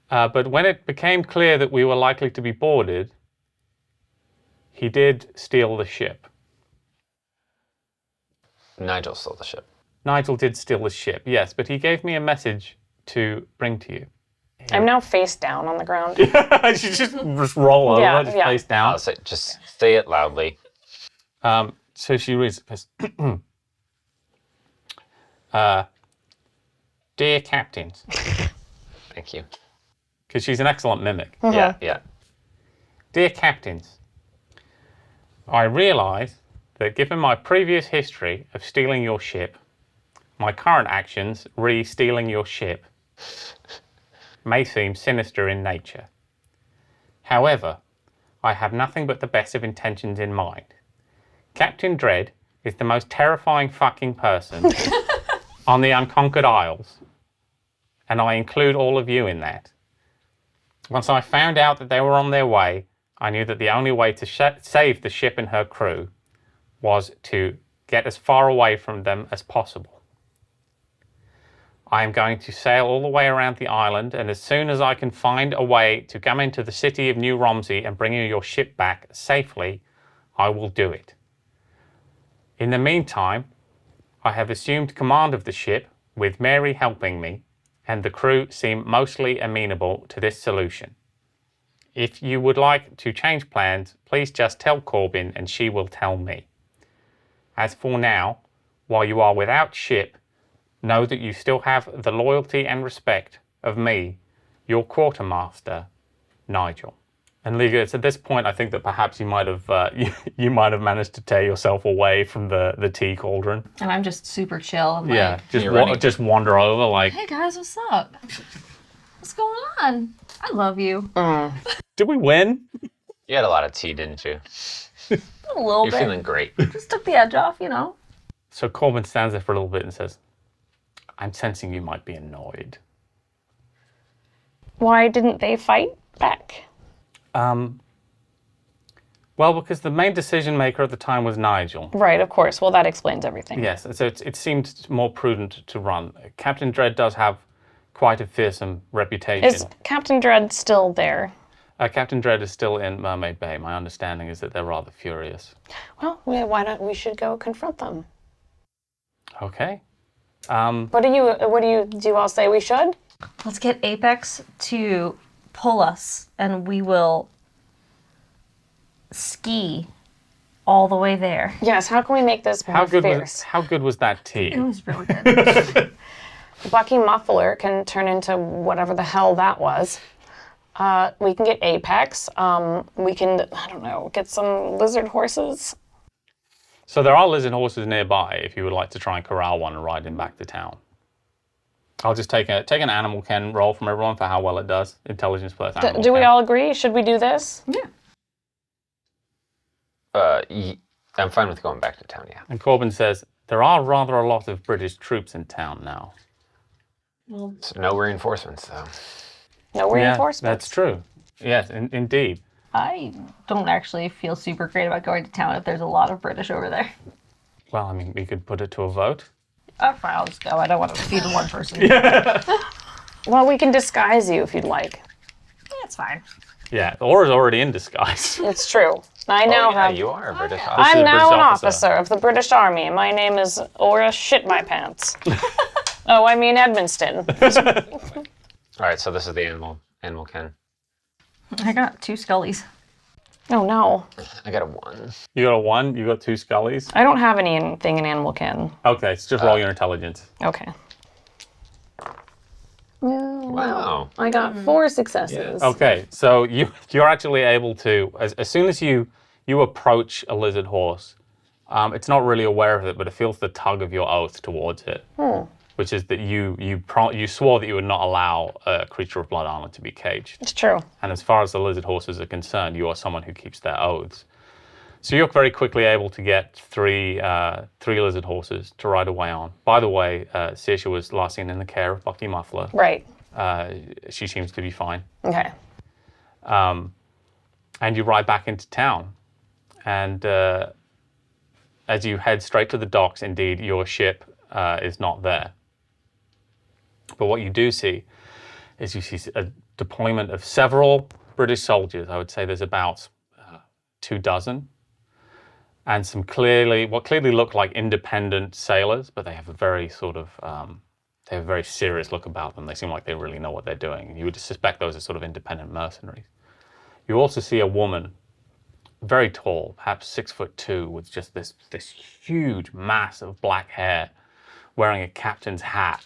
But when it became clear that we were likely to be boarded, he did steal the ship. Nigel stole the ship. Nigel did steal the ship, yes, but he gave me a message to bring to you. I'm now face down on the ground. You just roll over, Yeah, just yeah. face down. I'll say, just say it loudly. So she reads it. Dear captains, Thank you. because she's an excellent mimic. Yeah. Dear captains, I realise that given my previous history of stealing your ship, my current actions re stealing your ship may seem sinister in nature. However, I have nothing but the best of intentions in mind. Captain Dread is the most terrifying fucking person on the Unconquered Isles, and I include all of you in that. Once I found out that they were on their way, I knew that the only way to save the ship and her crew was to get as far away from them as possible. I am going to sail all the way around the island, and as soon as I can find a way to come into the city of New Romsey and bring you your ship back safely, I will do it. In the meantime, I have assumed command of the ship, with Mary helping me, and the crew seem mostly amenable to this solution. If you would like to change plans, please just tell Corbin and she will tell me. As for now, while you are without ship, know that you still have the loyalty and respect of me, your quartermaster, Nigel. And Liga, it's at this point I think that perhaps you might have you might have managed to tear yourself away from the tea cauldron. And I'm just super chill. I'm Yeah, like, just wander over like. hey guys, what's up? What's going on? I love you. Did we win? You had a lot of tea, didn't you? A little You're bit. feeling great. Just took the edge off, you know. So Corbin stands there for a little bit and says, "I'm sensing you might be annoyed." Why didn't they fight back? Well, because the main decision maker at the time was Nigel. Right, of course. Well, that explains everything. Yes, so it seemed more prudent to run. Captain Dread does have quite a fearsome reputation. Is Captain Dread still there? Captain Dread is still in Mermaid Bay. My understanding is that they're rather furious. Well, why don't we should go confront them? Okay. What do you all say we should? Let's get Apex to pull us, and we will ski all the way there. Yes, how can we make this more fierce? How good was that tea? It was really good. Bucky Muffler can turn into whatever the hell that was. We can get Apex. We can, I don't know, get some lizard horses. So there are lizard horses nearby if you would like to try and corral one and ride him back to town. I'll just take an animal ken roll from everyone for how well it does. Intelligence plus animal Do we ken. all agree? Should we do this? Yeah. I'm fine with going back to town, yeah. And Corbin says, there are rather a lot of British troops in town now. So no reinforcements, though. No reinforcements. Yeah, that's true. Yes, indeed. I don't actually feel super great about going to town if there's a lot of British over there. Well, I mean, we could put it to a vote. Oh, fine, I'll just go. I don't want to defeat one person. Well, we can disguise you if you'd like. It's fine. Yeah, Aura's already in disguise. It's true. I now have. You are a British This is I'm a now British an officer. officer of the British Army. My name is Aura Shit My Pants. Oh, I mean Edmonton. All right, so this is the animal kin. I got 2 Scullies. Oh no, I got a 1. You got a 1, you got 2 Scullies. I don't have anything in animal kin. Okay, so just roll your intelligence. Okay. Wow. I got 4 successes. Okay, so you're actually able to, as soon as you approach a lizard horse, it's not really aware of it, but it feels the tug of your oath towards it, which is that you swore that you would not allow a creature of blood armor to be caged. It's true. And as far as the lizard horses are concerned, you are someone who keeps their oaths. So you're very quickly able to get three lizard horses to ride away on. By the way, Saoirse was last seen in the care of Bucky Muffler. Right. She seems to be fine. Okay. And you ride back into town. And as you head straight to the docks, indeed, your ship is not there. But what you do see is you see a deployment of several British soldiers. I would say there's about 24, and some what clearly look like independent sailors, but they have a very sort of they have a very serious look about them. They seem like they really know what they're doing. And you would suspect those are sort of independent mercenaries. You also see a woman, very tall, perhaps 6'2", with just this huge mass of black hair, wearing a captain's hat.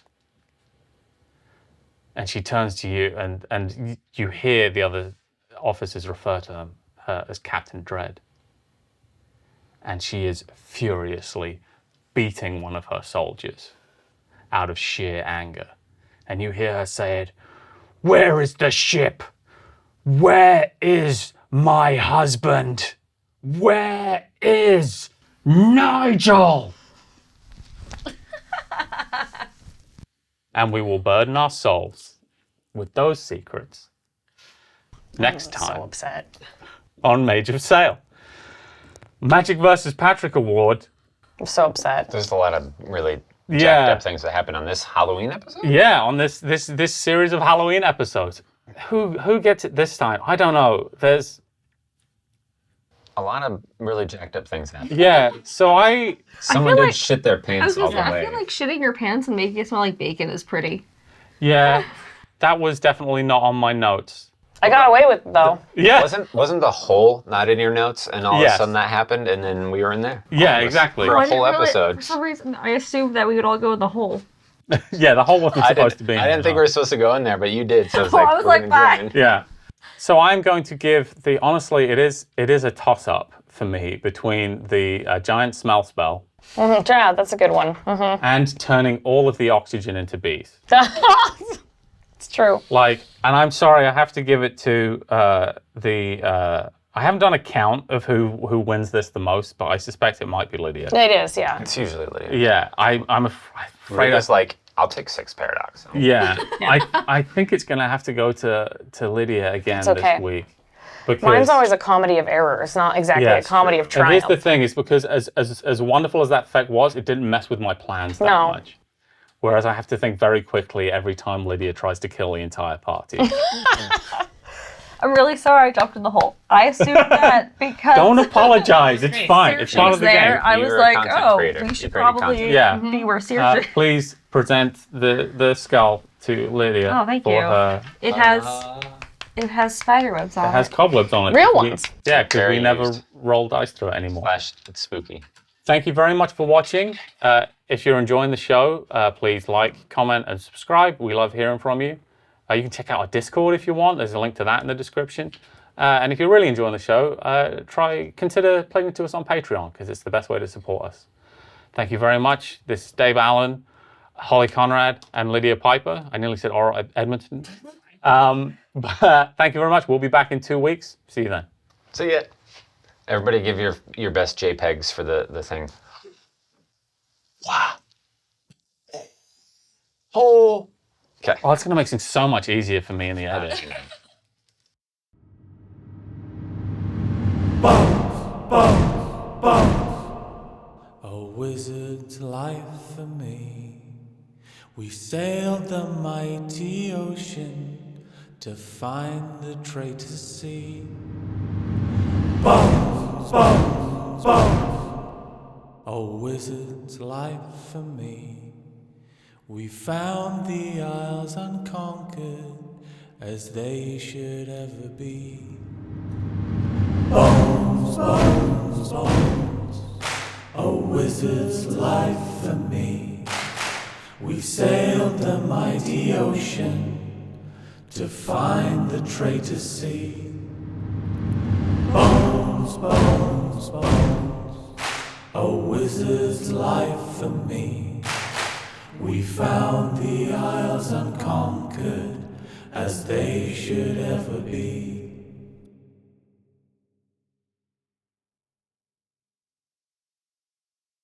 And she turns to you, and you hear the other officers refer to her as Captain Dread. And she is furiously beating one of her soldiers out of sheer anger. And you hear her say it, "Where is the ship? Where is my husband? Where is Nigel?" And we will burden our souls with those secrets next I'm so time upset. on Mage of Sail. Magic vs. Patrick Award. I'm so upset. There's a lot of really Yeah. jacked up things that happen on this Halloween episode. Yeah, on this series of Halloween episodes. Who gets it this time? I don't know. There's A lot of really jacked up things happen. yeah. So Someone feel did like- shit their I pants was all gonna the say, way. I feel like shitting your pants and making it smell like bacon is pretty. yeah, that was definitely not on my notes. I got away with it though. Yeah. Wasn't the hole not in your notes, and all of Yes. a sudden that happened, and then we were in there? Yeah, All of us exactly. For I a didn't whole realize- episode. For some reason, I assumed that we would all go in the hole. Yeah, the hole wasn't supposed to be. I didn't think we were supposed to go in there, but you did. So I was like, I was we're like, gonna bye. join. Yeah. So I'm going to give honestly, it is a toss-up for me between the giant smell spell Yeah, that's a good one. Mm-hmm. and turning all of the oxygen into bees. It's true. Like, and I'm sorry, I have to give it to I haven't done a count of who wins this the most, but I suspect it might be Lydia. It is, yeah. It's usually Lydia. Yeah, I'm afraid. Lydia's like, I'll take 6 paradox. Yeah, I think it's gonna have to go to Lydia again okay. this week. Because Mine's always a comedy of errors, not exactly yeah, a comedy of And triumph. here's the thing: is because as wonderful as that effect was, it didn't mess with my plans that No. much. Whereas I have to think very quickly every time Lydia tries to kill the entire party. I'm really sorry I jumped in the hole. I assumed that because Don't apologize. It's fine. It's Saoirse part was of the there, game. I was You're a like, content oh, creator. we You should create probably content. Yeah. be where Saoirse. Please present the skull to Lydia. Oh, thank for you. Her. It has spider webs on It has cobwebs on it. Real We- ones. Yeah, because Very we never used. roll dice through it anymore. Slash, it's spooky. Thank you very much for watching. If you're enjoying the show, please like, comment, and subscribe. We love hearing from you. You can check out our Discord if you want. There's a link to that in the description. And if you're really enjoying the show, consider pledging to us on Patreon, because it's the best way to support us. Thank you very much. This is Dabe Alan, Holly Conrad, and Lidija Piper. I nearly said Aura Edmonton. But thank you very much. We'll be back in 2 weeks. See you then. See ya. Everybody give your best JPEGs for the thing. Wow. Oh. Okay. Oh, it's going to make things so much easier for me in the edit. wizard's life for me. We sailed the mighty ocean to find the traitor sea. Bones, bones, bones. A wizard's life for me. We found the isles unconquered as they should ever be. Bones, bones, bones. A wizard's life for me. We sailed the mighty ocean to find the traitor sea. Bones, bones, bones. A wizard's life for me. We found the isles unconquered as they should ever be.